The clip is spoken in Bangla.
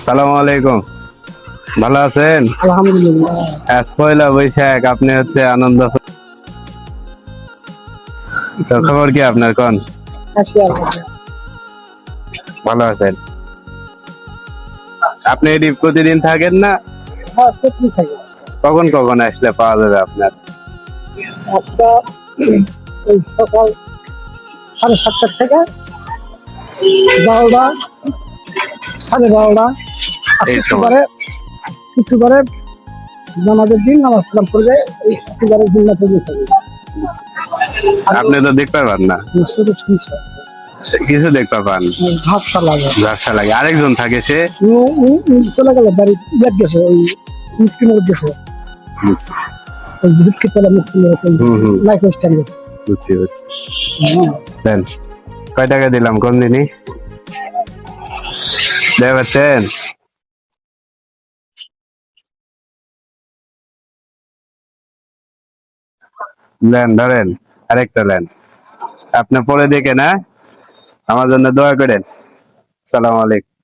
সালাম আলাইকুম। ভালো আছেন? আলহামদুলিল্লাহ। আজ পয়লা বৈশাখ, আপনি হচ্ছে আনন্দ, তো খবর কি আপনার কোন? কাশিয়ার মধ্যে। ভালো আছেন? আপনি এটি প্রতিদিন থাকেন না? হ্যাঁ, সত্যি থাকে। কখন কখন আসলে পাওয়া যাবে আপনার? একটা ওই সকাল 7:30 থেকে 12টা, 12:30। আর এই সময় শুক্রবারে নামাজের দিন নামাজ কালাম করবে। এই শুক্রবারের দিন না থেকে থাকে। আপনি তো দেখতে পান না, শুধু শুনছে কিছু দেখতে পান, ঝাপসা লাগে। ঝাপসা লাগে। আরেকজন থাকে সে চলে গেল বাড়ি, ইয়াদ গেছে, ওই মুক্তিনগর গেছে। বুঝছি। ওই দুঃখিতলা মুক্তিনগর লাইফ স্টাইল গেছে। বুঝছি বুঝছি। দেন, কয় টাকা দিলাম কোন দিনই দেখতে পাচ্ছেন? লেন, ধরেন, আরেকটা লেন। আপনি পরে দেখে না, আমার জন্য দোয়া করেন। সালাম আলাইকুম।